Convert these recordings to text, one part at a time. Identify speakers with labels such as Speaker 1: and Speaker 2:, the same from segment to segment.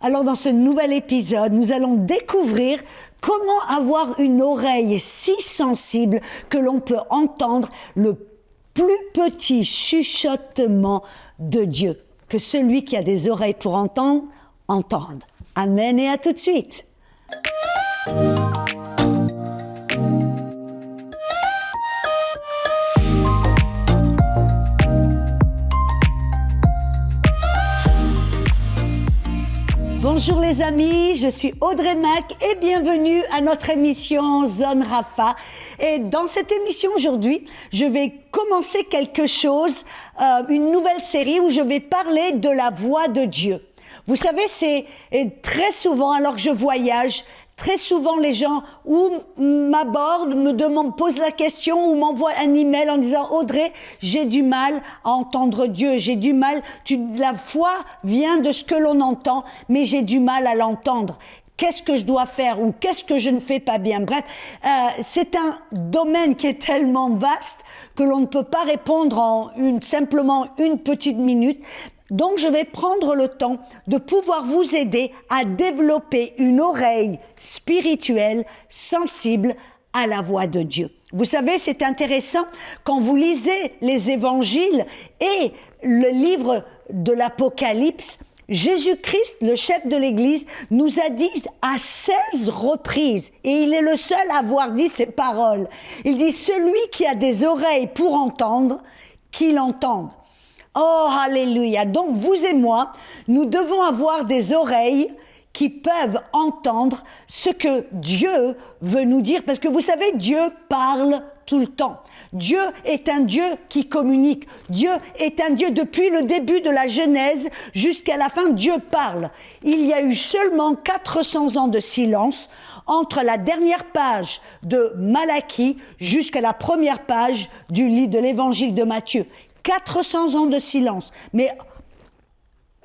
Speaker 1: Alors dans ce nouvel épisode, nous allons découvrir comment avoir une oreille si sensible que l'on peut entendre le plus petit chuchotement de Dieu. Que celui qui a des oreilles pour entendre, entende. Amen et à tout de suite. Bonjour les amis, je suis Audrey Mac et bienvenue à notre émission Zone Rafa. Et dans cette émission aujourd'hui, je vais commencer quelque chose, une nouvelle série où je vais parler de la voix de Dieu. Vous savez, c'est très souvent, alors que je voyage, très souvent les gens ou m'abordent, me demandent, posent la question ou m'envoient un email en disant « Audrey, j'ai du mal à entendre Dieu, j'ai du mal, la foi vient de ce que l'on entend, mais j'ai du mal à l'entendre. » Qu'est-ce que je dois faire ou qu'est-ce que je ne fais pas bien? Bref, c'est un domaine qui est tellement vaste que l'on ne peut pas répondre en simplement une petite minute. Donc, je vais prendre le temps de pouvoir vous aider à développer une oreille spirituelle sensible à la voix de Dieu. Vous savez, c'est intéressant quand vous lisez les évangiles et le livre de l'Apocalypse. Jésus-Christ, le chef de l'Église, nous a dit à 16 reprises, et il est le seul à avoir dit ces paroles. Il dit « Celui qui a des oreilles pour entendre, qu'il entende. » Oh, alléluia! Donc, vous et moi, nous devons avoir des oreilles qui peuvent entendre ce que Dieu veut nous dire. Parce que vous savez, Dieu parle tout le temps. Dieu est un Dieu qui communique. Dieu est un Dieu, depuis le début de la Genèse jusqu'à la fin, Dieu parle. Il y a eu seulement 400 ans de silence entre la dernière page de Malachie jusqu'à la première page du livre de l'Évangile de Matthieu. 400 ans de silence. Mais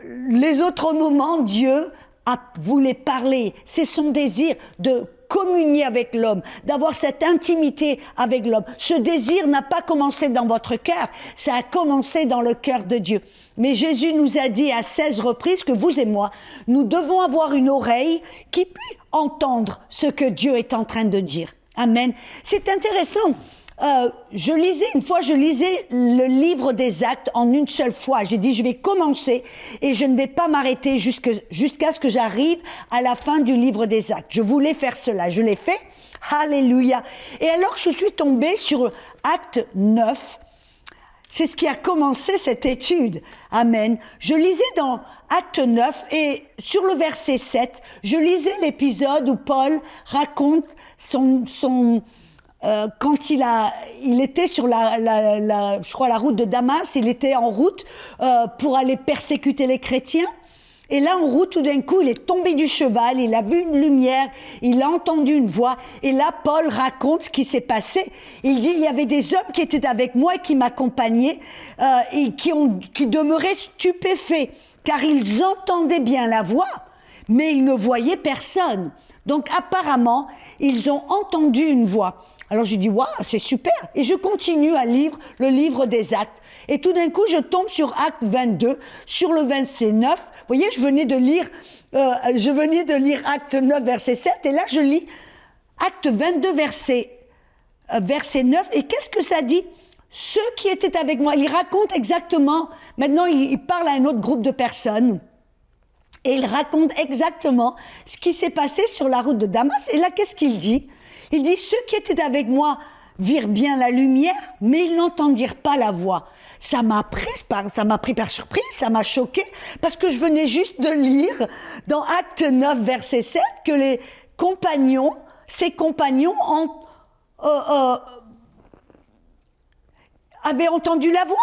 Speaker 1: les autres moments, Dieu voulait parler. C'est son désir de communier avec l'homme, d'avoir cette intimité avec l'homme. Ce désir n'a pas commencé dans votre cœur, ça a commencé dans le cœur de Dieu. Mais Jésus nous a dit à 16 reprises que vous et moi, nous devons avoir une oreille qui puisse entendre ce que Dieu est en train de dire. Amen. C'est intéressant. Je lisais le livre des Actes en une seule fois. J'ai dit, je vais commencer et je ne vais pas m'arrêter jusqu'à ce que j'arrive à la fin du livre des Actes. Je voulais faire cela, je l'ai fait. Alléluia. Et alors, je suis tombée sur Acte 9. C'est ce qui a commencé cette étude. Amen. Je lisais dans Acte 9 et sur le verset 7, je lisais l'épisode où Paul raconte quand il était sur je crois la route de Damas, il était en route pour aller persécuter les chrétiens. Et là, en route, tout d'un coup, il est tombé du cheval, il a vu une lumière, il a entendu une voix. Et là, Paul raconte ce qui s'est passé. Il dit, il y avait des hommes qui étaient avec moi et qui m'accompagnaient et qui demeuraient stupéfaits, car ils entendaient bien la voix, mais ils ne voyaient personne. Donc, apparemment, ils ont entendu une voix. Alors j'ai dit, waouh, c'est super. Et je continue à lire le livre des Actes. Et tout d'un coup, je tombe sur Acte 22, sur le verset 9. Vous voyez, je venais de lire Acte 9, verset 7. Et là, je lis Acte 22, verset 9. Et qu'est-ce que ça dit? Ceux qui étaient avec moi, il raconte exactement, maintenant il parle à un autre groupe de personnes. Et il raconte exactement ce qui s'est passé sur la route de Damas. Et là, qu'est-ce qu'il dit? Il dit, ceux qui étaient avec moi virent bien la lumière, mais ils n'entendirent pas la voix. Ça m'a pris par surprise, ça m'a choqué, parce que je venais juste de lire dans Acte 9, verset 7, que ses compagnons avaient entendu la voix.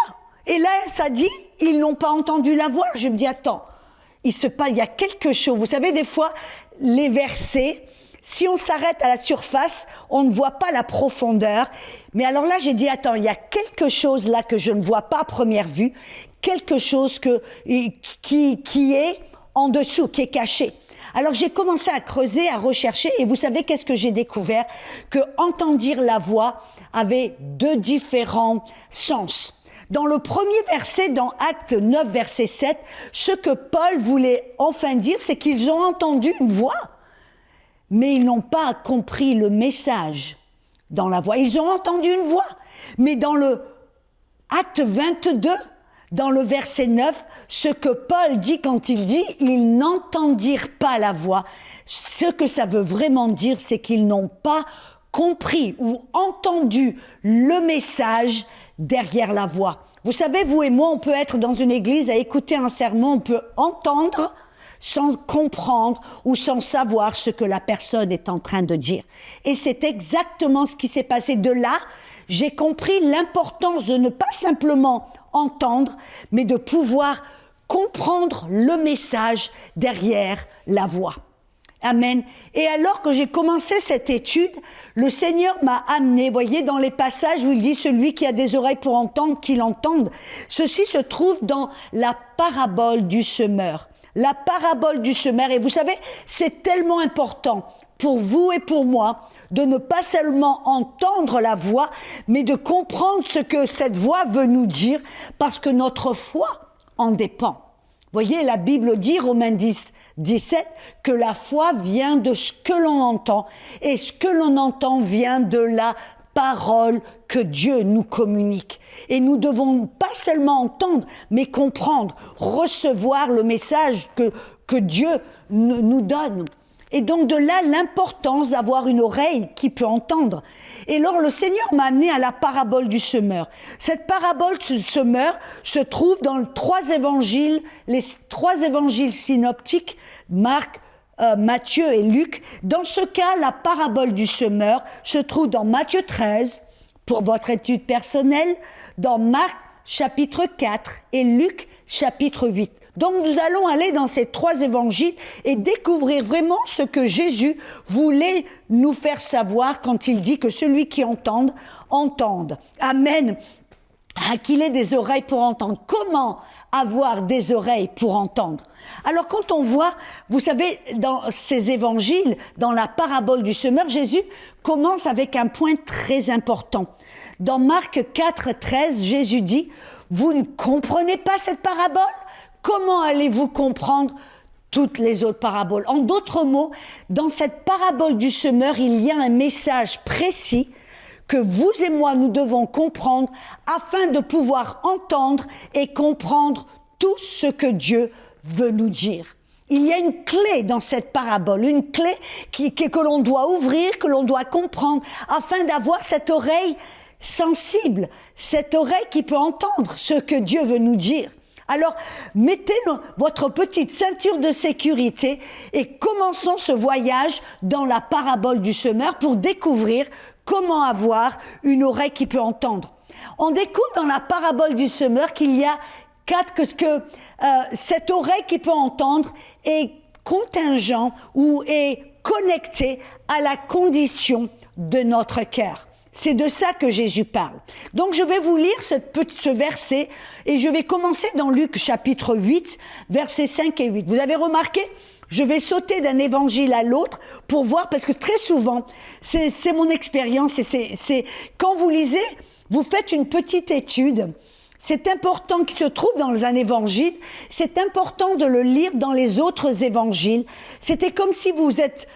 Speaker 1: Et là, ça dit, ils n'ont pas entendu la voix. Je me dis, attends, il y a quelque chose. Vous savez, des fois, les versets, si on s'arrête à la surface, on ne voit pas la profondeur. Mais alors là, j'ai dit, attends, il y a quelque chose là que je ne vois pas à première vue, quelque chose qui est en dessous, qui est caché. Alors j'ai commencé à creuser, à rechercher, et vous savez qu'est-ce que j'ai découvert? Que entendre la voix avait deux différents sens. Dans le premier verset, dans Acte 9, verset 7, ce que Paul voulait enfin dire, c'est qu'ils ont entendu une voix, mais ils n'ont pas compris le message dans la voix. Ils ont entendu une voix, mais dans le Acte 22, dans le verset 9, ce que Paul dit quand il dit « ils n'entendirent pas la voix », ce que ça veut vraiment dire, c'est qu'ils n'ont pas compris ou entendu le message derrière la voix. Vous savez, vous et moi, on peut être dans une église à écouter un sermon, on peut entendre sans comprendre ou sans savoir ce que la personne est en train de dire. Et c'est exactement ce qui s'est passé. De là, j'ai compris l'importance de ne pas simplement entendre, mais de pouvoir comprendre le message derrière la voix. Amen. Et alors que j'ai commencé cette étude, le Seigneur m'a amené, voyez, dans les passages où il dit « Celui qui a des oreilles pour entendre, qu'il entende ». Ceci se trouve dans la parabole du semeur. La parabole du semeur. Et vous savez, c'est tellement important pour vous et pour moi de ne pas seulement entendre la voix, mais de comprendre ce que cette voix veut nous dire, parce que notre foi en dépend. Voyez, la Bible dit, Romains 10, 17, que la foi vient de ce que l'on entend, et ce que l'on entend vient de la parole que Dieu nous communique. Et nous devons pas seulement entendre, mais comprendre, recevoir le message que Dieu nous donne. Et donc de là, l'importance d'avoir une oreille qui peut entendre. Et alors le Seigneur m'a amené à la parabole du semeur. Cette parabole du semeur se trouve dans les trois évangiles synoptiques, Marc, Matthieu et Luc. Dans ce cas, la parabole du semeur se trouve dans Matthieu 13, pour votre étude personnelle, dans Marc chapitre 4 et Luc chapitre 8. Donc nous allons aller dans ces trois évangiles et découvrir vraiment ce que Jésus voulait nous faire savoir quand il dit que celui qui entend, entende. Amen. Qu'il ait des oreilles pour entendre. Comment avoir des oreilles pour entendre? Alors quand on voit, vous savez, dans ces évangiles, dans la parabole du semeur, Jésus commence avec un point très important. Dans Marc 4, 13, Jésus dit « Vous ne comprenez pas cette parabole ? Comment allez-vous comprendre toutes les autres paraboles ?» En d'autres mots, dans cette parabole du semeur, il y a un message précis que vous et moi, nous devons comprendre afin de pouvoir entendre et comprendre tout ce que Dieu veut nous dire. Il y a une clé dans cette parabole, une clé que l'on doit ouvrir, que l'on doit comprendre, afin d'avoir cette oreille sensible, cette oreille qui peut entendre ce que Dieu veut nous dire. Alors, mettez votre petite ceinture de sécurité et commençons ce voyage dans la parabole du semeur pour découvrir comment avoir une oreille qui peut entendre. On découvre dans la parabole du semeur qu'il y a cette oreille qui peut entendre est contingent ou est connectée à la condition de notre cœur. C'est de ça que Jésus parle. Donc je vais vous lire ce verset et je vais commencer dans Luc chapitre 8, versets 5 et 8. Vous avez remarqué ? Je vais sauter d'un évangile à l'autre pour voir, parce que très souvent, c'est mon expérience, et c'est quand vous lisez, vous faites une petite étude. C'est important qu'il se trouve dans un évangile, c'est important de le lire dans les autres évangiles. C'était comme si vous êtes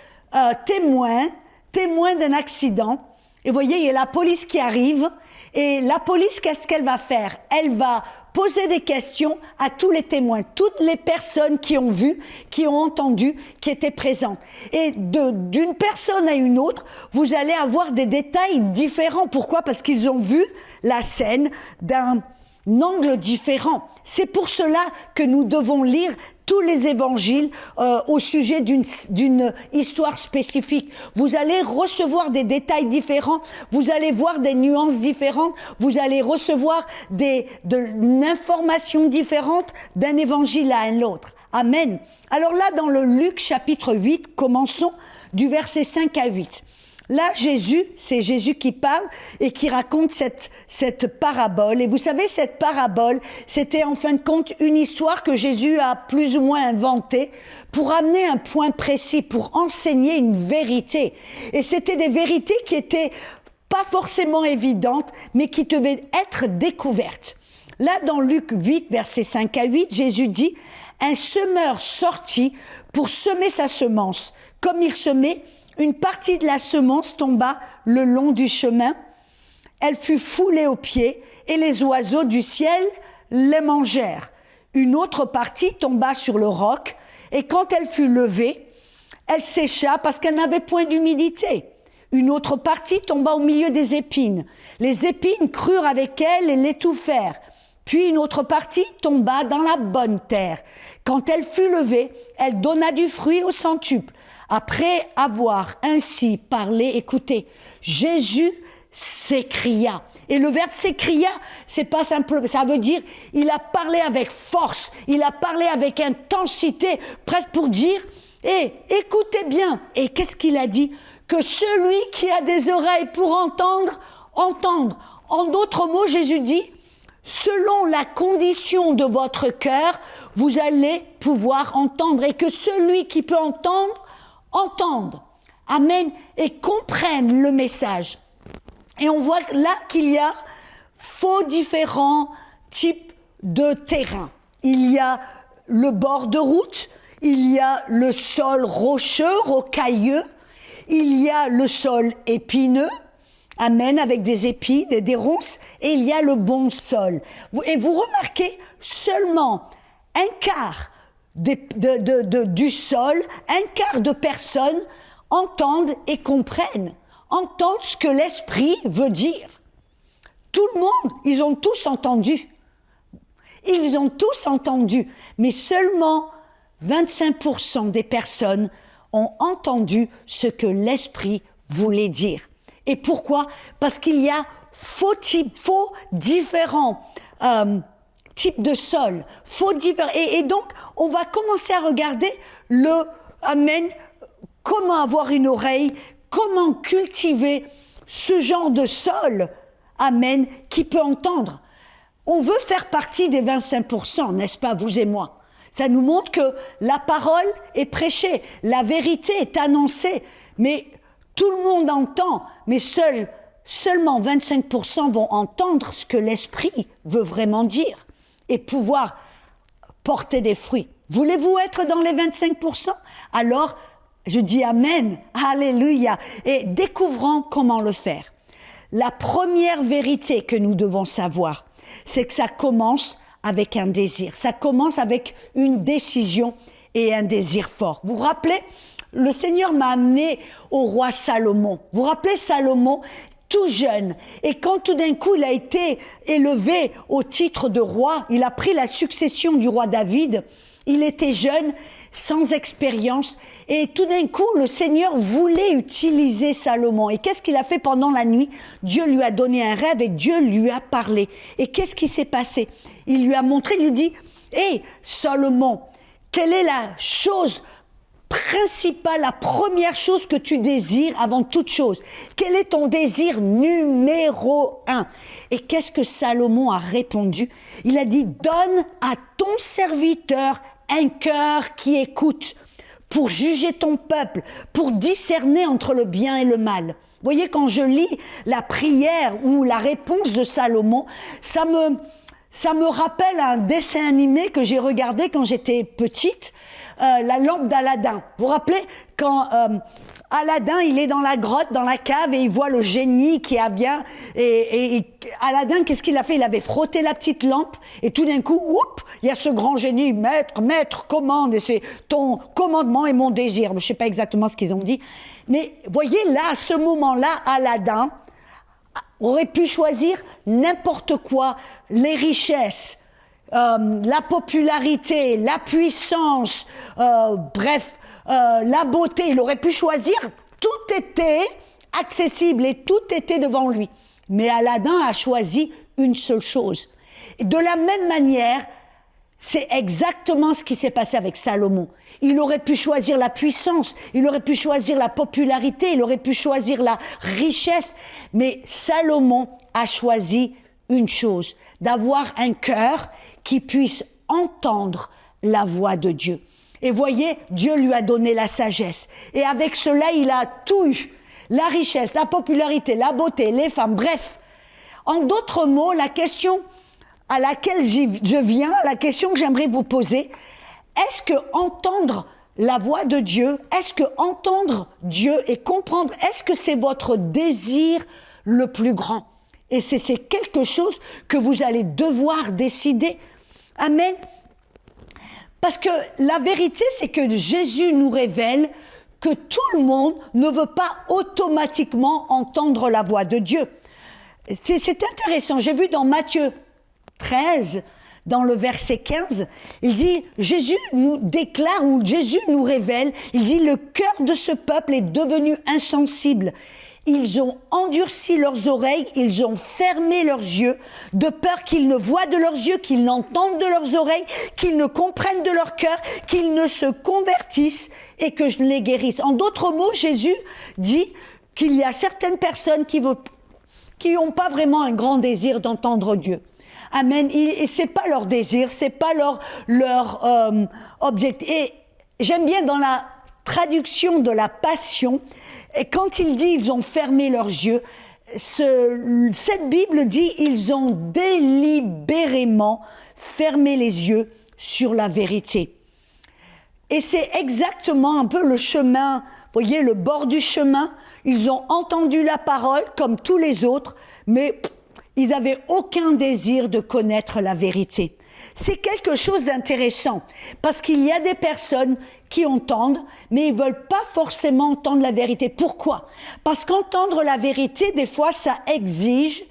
Speaker 1: témoin d'un accident. Et vous voyez, il y a la police qui arrive, et la police, qu'est-ce qu'elle va faire? Elle va poser des questions à tous les témoins, toutes les personnes qui ont vu, qui ont entendu, qui étaient présentes. Et d'une personne à une autre, vous allez avoir des détails différents. Pourquoi? Parce qu'ils ont vu la scène d'un angle différent. C'est pour cela que nous devons lire tous les évangiles au sujet d'une histoire spécifique. Vous allez recevoir des détails différents, vous allez voir des nuances différentes, vous allez recevoir une information différente d'un évangile à l'autre. Amen. Alors là, dans le Luc chapitre 8, commençons du verset 5 à 8. Là, c'est Jésus qui parle et qui raconte cette parabole. Et vous savez, cette parabole, c'était en fin de compte une histoire que Jésus a plus ou moins inventée pour amener un point précis, pour enseigner une vérité. Et c'était des vérités qui étaient pas forcément évidentes, mais qui devaient être découvertes. Là, dans Luc 8, versets 5 à 8, Jésus dit « Un semeur sortit pour semer sa semence. Comme il semait, une partie de la semence tomba le long du chemin. Elle fut foulée aux pieds et les oiseaux du ciel les mangèrent. Une autre partie tomba sur le roc et quand elle fut levée, elle sécha parce qu'elle n'avait point d'humidité. Une autre partie tomba au milieu des épines. Les épines crurent avec elle et l'étouffèrent. Puis une autre partie tomba dans la bonne terre. Quand elle fut levée, elle donna du fruit au centuple. Après avoir ainsi parlé, écoutez, Jésus s'écria. Et le verbe s'écria, c'est pas simple, ça veut dire, il a parlé avec force, il a parlé avec intensité, presque pour dire, écoutez bien. Et qu'est-ce qu'il a dit? Que celui qui a des oreilles pour entendre, entendre. En d'autres mots, Jésus dit, selon la condition de votre cœur, vous allez pouvoir entendre. Et que celui qui peut entendre, entendre. Amen. Et comprenne le message. Et on voit là qu'il y a différents types de terrain. Il y a le bord de route, il y a le sol rocheux, rocailleux, il y a le sol épineux, amen, avec des épines et des ronces, et il y a le bon sol. Et vous remarquez seulement un quart du sol, un quart de personnes entendent et comprennent, entendent ce que l'esprit veut dire. Tout le monde, ils ont tous entendu. Ils ont tous entendu, mais seulement 25% des personnes ont entendu ce que l'esprit voulait dire. Et pourquoi? Parce qu'il y a différents types de sol. Et donc, on va commencer à regarder comment avoir une oreille, comment cultiver ce genre de sol, amen, qui peut entendre. On veut faire partie des 25%, n'est-ce pas, vous et moi? Ça nous montre que la parole est prêchée, la vérité est annoncée, mais tout le monde entend, mais seulement 25% vont entendre ce que l'esprit veut vraiment dire et pouvoir porter des fruits. Voulez-vous être dans les 25%? Alors, je dis Amen, Alléluia, et découvrons comment le faire. La première vérité que nous devons savoir, c'est que ça commence avec un désir. Ça commence avec une décision et un désir fort. Vous vous rappelez, le Seigneur m'a amené au roi Salomon. Vous vous rappelez Salomon, tout jeune. Et quand tout d'un coup il a été élevé au titre de roi, il a pris la succession du roi David. Il était jeune, sans expérience. Et tout d'un coup, le Seigneur voulait utiliser Salomon. Et qu'est-ce qu'il a fait pendant la nuit? Dieu lui a donné un rêve et Dieu lui a parlé. Et qu'est-ce qui s'est passé? Il lui a montré, il lui dit, « Hé, Salomon, quelle est la chose principale, la première chose que tu désires avant toute chose? Quel est ton désir numéro 1? » Et qu'est-ce que Salomon a répondu? Il a dit, « Donne à ton serviteur un cœur qui écoute, pour juger ton peuple, pour discerner entre le bien et le mal. » Vous voyez, quand je lis la prière ou la réponse de Salomon, ça me rappelle un dessin animé que j'ai regardé quand j'étais petite, La lampe d'Aladin. Vous vous rappelez quand Aladin, il est dans la grotte, dans la cave, et il voit le génie qui a bien... Et Aladin, qu'est-ce qu'il a fait? Il avait frotté la petite lampe, et tout d'un coup, il y a ce grand génie, maître, commande, et c'est ton commandement et mon désir. Je ne sais pas exactement ce qu'ils ont dit. Mais voyez, là, à ce moment-là, Aladin aurait pu choisir n'importe quoi, les richesses, la popularité, la puissance, la beauté. Il aurait pu choisir, tout était accessible et tout était devant lui. Mais Aladin a choisi une seule chose. Et de la même manière, c'est exactement ce qui s'est passé avec Salomon. Il aurait pu choisir la puissance, il aurait pu choisir la popularité, il aurait pu choisir la richesse. Mais Salomon a choisi une chose, d'avoir un cœur qui puisse entendre la voix de Dieu. Et voyez, Dieu lui a donné la sagesse. Et avec cela, il a tout eu. La richesse, la popularité, la beauté, les femmes, bref. En d'autres mots, la question à laquelle je viens, la question que j'aimerais vous poser, est-ce que entendre la voix de Dieu, est-ce que entendre Dieu et comprendre, est-ce que c'est votre désir le plus grand? Et c'est quelque chose que vous allez devoir décider. Amen. Parce que la vérité, c'est que Jésus nous révèle que tout le monde ne veut pas automatiquement entendre la voix de Dieu. C'est intéressant. J'ai vu dans Matthieu 13, dans le verset 15, il dit, Jésus nous déclare, ou Jésus nous révèle, il dit, le cœur de ce peuple est devenu insensible. Ils ont endurci leurs oreilles, ils ont fermé leurs yeux, de peur qu'ils ne voient de leurs yeux, qu'ils n'entendent de leurs oreilles, qu'ils ne comprennent de leur cœur, qu'ils ne se convertissent et que je les guérisse. En d'autres mots, Jésus dit qu'il y a certaines personnes qui n'ont pas vraiment un grand désir d'entendre Dieu. Amen. Et c'est pas leur désir, c'est pas leur objectif. Et j'aime bien dans la traduction de la Passion, et quand il dit ils ont fermé leurs yeux, cette Bible dit ils ont délibérément fermé les yeux sur la vérité. Et c'est exactement un peu le chemin, vous voyez, le bord du chemin. Ils ont entendu la parole comme tous les autres, mais ils n'avaient aucun désir de connaître la vérité. C'est quelque chose d'intéressant, parce qu'il y a des personnes qui entendent, mais ils ne veulent pas forcément entendre la vérité. Pourquoi? Parce qu'entendre la vérité, des fois, ça exige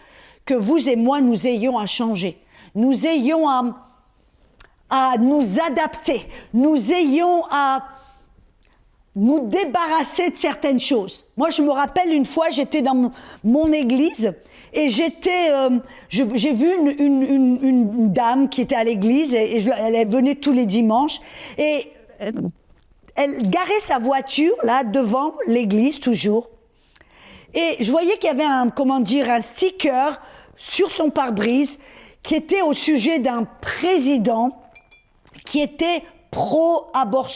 Speaker 1: que vous et moi, nous ayons à changer. Nous ayons à nous adapter. Nous ayons à nous débarrasser de certaines choses. Moi, je me rappelle une fois, j'étais dans mon église, et j'ai vu une dame qui était à l'église, et elle venait tous les dimanches, et elle garait sa voiture, là, devant l'église, toujours. Et je voyais qu'il y avait un sticker sur son pare-brise, qui était au sujet d'un président qui était pro-avortement,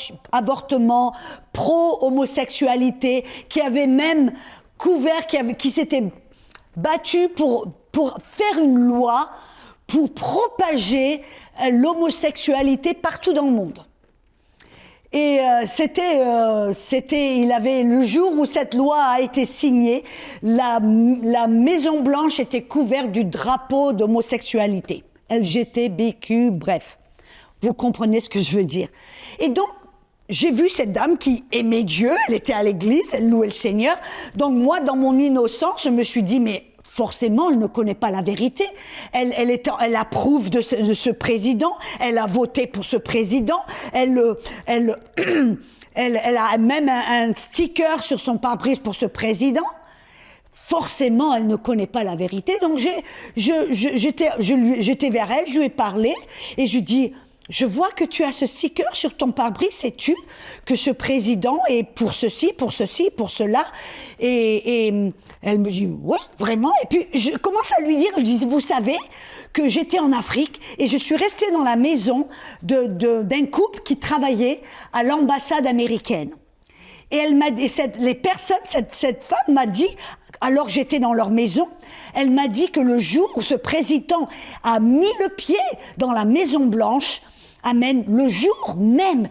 Speaker 1: pro-homosexualité, qui avait même couvert, qui s'était battu pour faire une loi pour propager l'homosexualité partout dans le monde. Et il avait, le jour où cette loi a été signée, la Maison Blanche était couverte du drapeau d'homosexualité. LGBTQ, bref. Vous comprenez ce que je veux dire. Et donc, j'ai vu cette dame qui aimait Dieu, elle était à l'église, elle louait le Seigneur. Donc moi, dans mon innocence, je me suis dit, mais forcément, elle ne connaît pas la vérité. Elle approuve de ce président, elle a voté pour ce président, elle a même un sticker sur son pare-brise pour ce président. Forcément, elle ne connaît pas la vérité. Donc j'étais vers elle, je lui ai parlé et je lui ai dit, je vois que tu as ce sticker sur ton pare-brise, sais-tu que ce président est pour ceci, pour cela? Et elle me dit, ouais, vraiment. Et puis, je commence à lui dire, je dis, vous savez que j'étais en Afrique et je suis restée dans la maison d'un couple qui travaillait à l'ambassade américaine. Et elle m'a dit, cette femme m'a dit, alors que j'étais dans leur maison, elle m'a dit que le jour où ce président a mis le pied dans la Maison Blanche, amen, le jour même,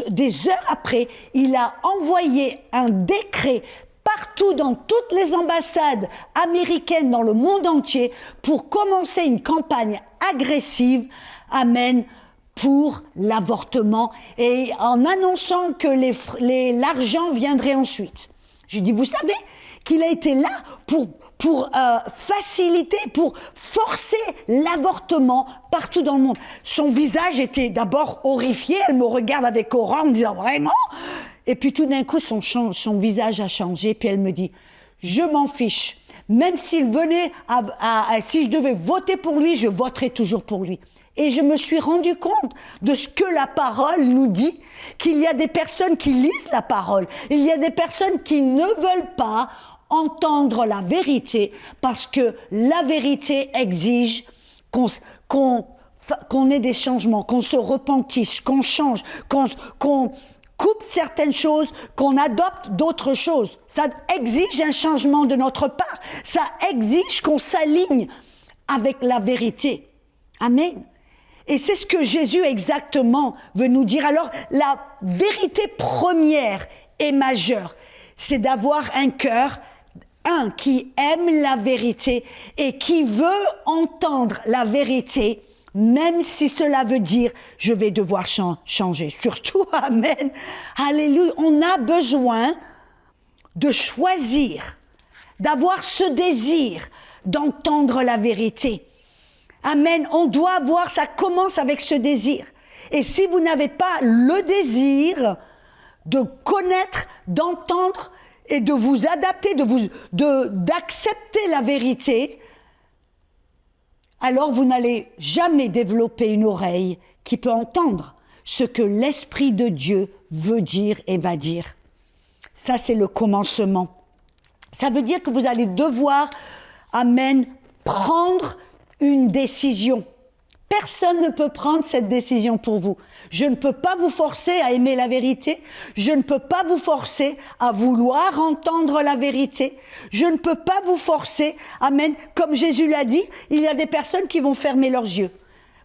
Speaker 1: des heures après, il a envoyé un décret partout dans toutes les ambassades américaines dans le monde entier pour commencer une campagne agressive, amen, pour l'avortement et en annonçant que l'argent viendrait ensuite. Je dis, vous savez qu'il a été là pour faciliter, pour forcer l'avortement partout dans le monde. Son visage était d'abord horrifié, elle me regarde avec horreur en me disant, vraiment? Et puis tout d'un coup, son visage a changé, puis elle me dit, je m'en fiche. Même s'il venait si je devais voter pour lui, je voterais toujours pour lui. Et je me suis rendu compte de ce que la parole nous dit, qu'il y a des personnes qui lisent la parole, il y a des personnes qui ne veulent pas entendre la vérité, parce que la vérité exige qu'on ait des changements, qu'on se repentisse, qu'on change, qu'on coupe certaines choses, qu'on adopte d'autres choses. Ça exige un changement de notre part, ça exige qu'on s'aligne avec la vérité. Amen. Et c'est ce que Jésus exactement veut nous dire. Alors, la vérité première et majeure, c'est d'avoir un cœur, qui aime la vérité et qui veut entendre la vérité, même si cela veut dire je vais devoir changer. Surtout, amen, alléluia, on a besoin de choisir, d'avoir ce désir d'entendre la vérité. Amen, on doit avoir, ça commence avec ce désir. Et si vous n'avez pas le désir de connaître, d'entendre et de vous adapter, d'accepter la vérité, alors vous n'allez jamais développer une oreille qui peut entendre ce que l'Esprit de Dieu veut dire et va dire. Ça, c'est le commencement. Ça veut dire que vous allez devoir, amen, prendre une décision. Personne ne peut prendre cette décision pour vous. Je ne peux pas vous forcer à aimer la vérité. Je ne peux pas vous forcer à vouloir entendre la vérité. Je ne peux pas vous forcer, amen. Comme Jésus l'a dit, il y a des personnes qui vont fermer leurs yeux.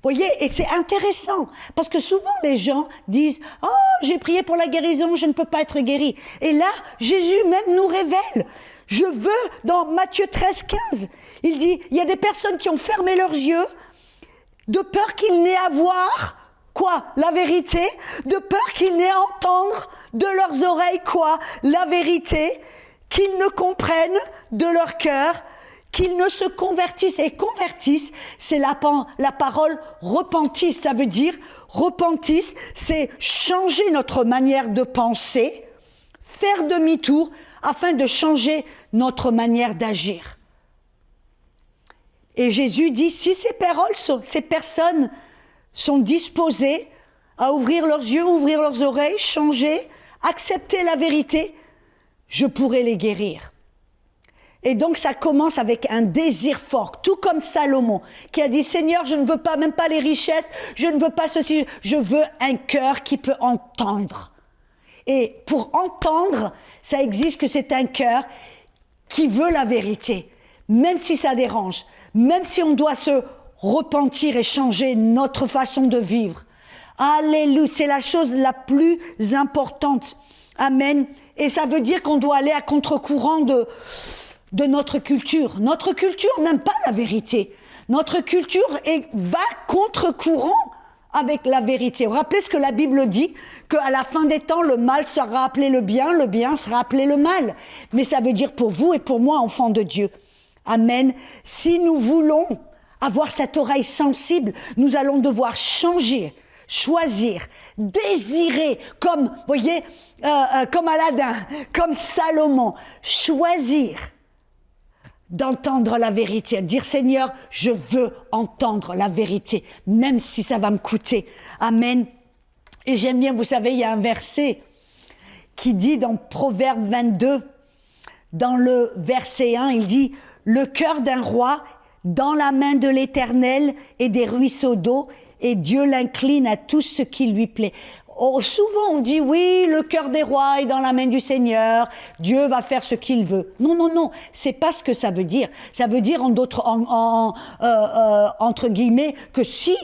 Speaker 1: Vous voyez, et c'est intéressant, parce que souvent les gens disent « Oh, j'ai prié pour la guérison, je ne peux pas être guéri. » Et là, Jésus même nous révèle. Je veux, dans Matthieu 13, 15, il dit « Il y a des personnes qui ont fermé leurs yeux, de peur qu'ils n'aient à voir, quoi? La vérité, de peur qu'ils n'aient à entendre de leurs oreilles, quoi? La vérité, qu'ils ne comprennent de leur cœur, qu'ils ne se convertissent. Et convertissent, c'est la parole repentisse. Ça veut dire, repentisse, c'est changer notre manière de penser, faire demi-tour, afin de changer notre manière d'agir. Et Jésus dit, si ces personnes sont disposées à ouvrir leurs yeux, ouvrir leurs oreilles, changer, accepter la vérité, je pourrai les guérir. Et donc ça commence avec un désir fort, tout comme Salomon, qui a dit, Seigneur, je ne veux pas, même pas les richesses, je ne veux pas ceci, je veux un cœur qui peut entendre. Et pour entendre, ça existe que c'est un cœur qui veut la vérité, même si ça dérange. Même si on doit se repentir et changer notre façon de vivre. Alléluia, c'est la chose la plus importante. Amen. Et ça veut dire qu'on doit aller à contre-courant de notre culture. Notre culture n'aime pas la vérité. Notre culture va contre-courant avec la vérité. Vous vous rappelez ce que la Bible dit? Qu'à la fin des temps, le mal sera appelé le bien sera appelé le mal. Mais ça veut dire pour vous et pour moi, enfants de Dieu. Amen. Si nous voulons avoir cette oreille sensible, nous allons devoir changer, choisir, désirer, comme, vous voyez, comme Aladin, comme Salomon, choisir d'entendre la vérité, dire Seigneur, je veux entendre la vérité, même si ça va me coûter. Amen. Et j'aime bien, vous savez, il y a un verset qui dit dans Proverbe 22, dans le verset 1, il dit « Le cœur d'un roi dans la main de l'Éternel et des ruisseaux d'eau, et Dieu l'incline à tout ce qui lui plaît. » Oh, souvent on dit oui, le cœur des rois est dans la main du Seigneur, Dieu va faire ce qu'il veut. Non, c'est pas ce que ça veut dire. Ça veut dire entre guillemets que si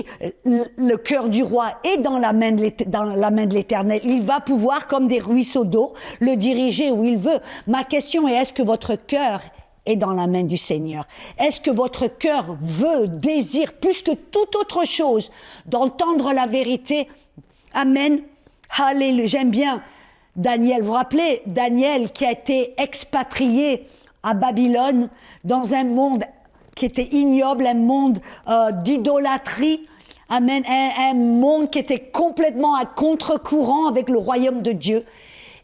Speaker 1: le cœur du roi est dans la main de l'Éternel, il va pouvoir comme des ruisseaux d'eau le diriger où il veut. Ma question est, est-ce que votre cœur est dans la main du Seigneur? Est-ce que votre cœur désire plus que toute autre chose d'entendre la vérité? Amen. Alléluia. J'aime bien Daniel. Vous vous rappelez, Daniel qui a été expatrié à Babylone dans un monde qui était ignoble, un monde d'idolâtrie. Amen. Un monde qui était complètement à contre-courant avec le royaume de Dieu.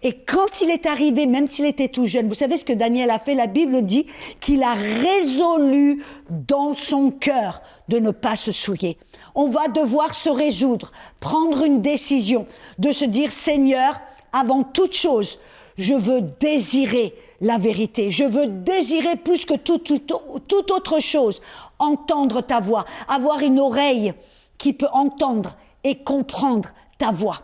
Speaker 1: Et quand il est arrivé, même s'il était tout jeune, vous savez ce que Daniel a fait? La Bible dit qu'il a résolu dans son cœur de ne pas se souiller. On va devoir se résoudre, prendre une décision, de se dire, Seigneur, avant toute chose, je veux désirer la vérité. Je veux désirer plus que toute autre chose, entendre ta voix, avoir une oreille qui peut entendre et comprendre ta voix.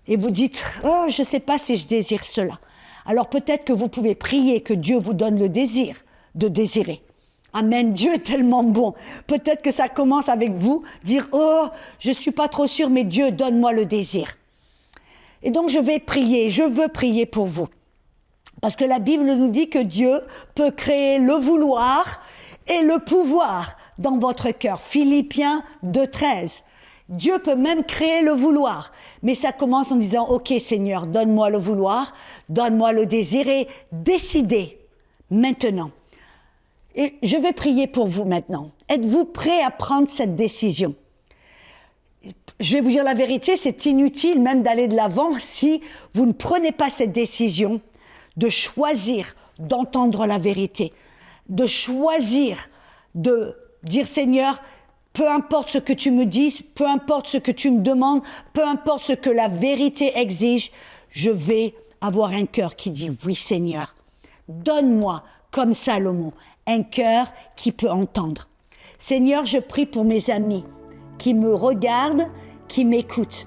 Speaker 1: Et vous dites, oh, je ne sais pas si je désire cela. Alors peut-être que vous pouvez prier que Dieu vous donne le désir de désirer. Amen. Dieu est tellement bon. Peut-être que ça commence avec vous, dire « Oh, je ne suis pas trop sûre, mais Dieu, donne-moi le désir. » Et donc, je veux prier pour vous. Parce que la Bible nous dit que Dieu peut créer le vouloir et le pouvoir dans votre cœur. Philippiens 2,13. Dieu peut même créer le vouloir. Mais ça commence en disant « Ok Seigneur, donne-moi le vouloir, donne-moi le désir et décidez maintenant. » Et je vais prier pour vous maintenant. Êtes-vous prêts à prendre cette décision? Je vais vous dire la vérité, c'est inutile même d'aller de l'avant si vous ne prenez pas cette décision de choisir d'entendre la vérité, de choisir de dire Seigneur, peu importe ce que tu me dis, peu importe ce que tu me demandes, peu importe ce que la vérité exige, je vais avoir un cœur qui dit oui Seigneur, donne-moi comme Salomon un cœur qui peut entendre. Seigneur, je prie pour mes amis qui me regardent, qui m'écoutent.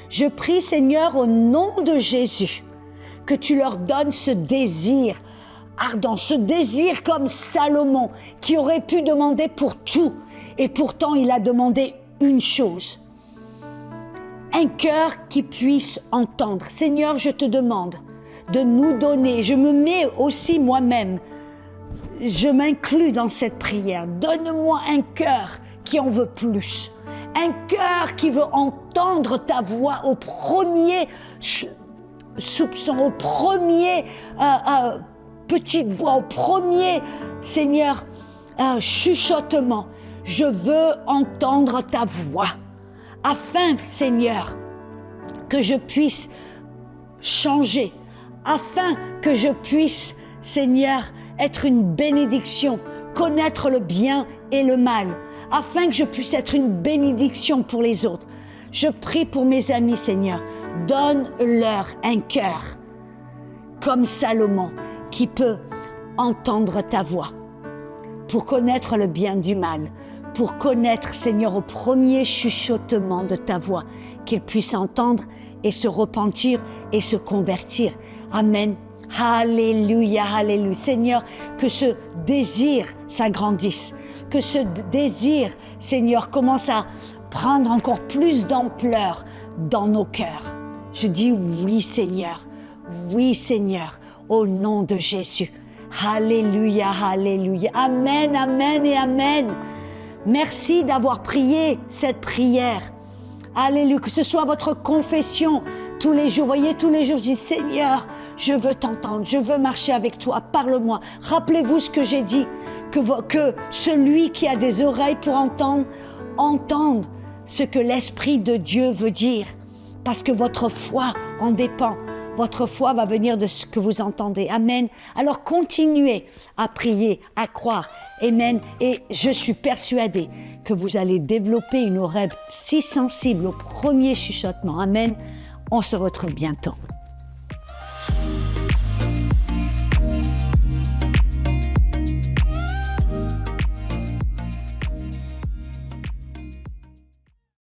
Speaker 1: Je prie Seigneur au nom de Jésus que tu leur donnes ce désir ardent, ce désir comme Salomon qui aurait pu demander pour tout et pourtant il a demandé une chose. Un cœur qui puisse entendre. Seigneur, je te demande de nous donner, je me mets aussi moi-même, je m'inclus dans cette prière. Donne-moi un cœur qui en veut plus. Un cœur qui veut entendre ta voix au premier soupçon, au premier petite voix, au premier, Seigneur, chuchotement. Je veux entendre ta voix. Afin, Seigneur, que je puisse changer. Afin que je puisse, Seigneur, être une bénédiction, connaître le bien et le mal, afin que je puisse être une bénédiction pour les autres. Je prie pour mes amis, Seigneur, donne-leur un cœur comme Salomon qui peut entendre ta voix pour connaître le bien du mal, pour connaître, Seigneur, au premier chuchotement de ta voix, qu'ils puissent entendre et se repentir et se convertir. Amen. Alléluia, alléluia. Seigneur, que ce désir s'agrandisse, que ce désir, Seigneur, commence à prendre encore plus d'ampleur dans nos cœurs. Je dis oui, Seigneur, au nom de Jésus. Alléluia, alléluia. Amen, amen et amen. Merci d'avoir prié cette prière. Alléluia, que ce soit votre confession tous les jours. Voyez, tous les jours, je dis, Seigneur, je veux t'entendre, je veux marcher avec toi, parle-moi. Rappelez-vous ce que j'ai dit, que celui qui a des oreilles pour entendre, entende ce que l'Esprit de Dieu veut dire. Parce que votre foi en dépend. Votre foi va venir de ce que vous entendez. Amen. Alors continuez à prier, à croire. Amen. Et je suis persuadée que vous allez développer une oreille si sensible au premier chuchotement. Amen. On se retrouve bientôt.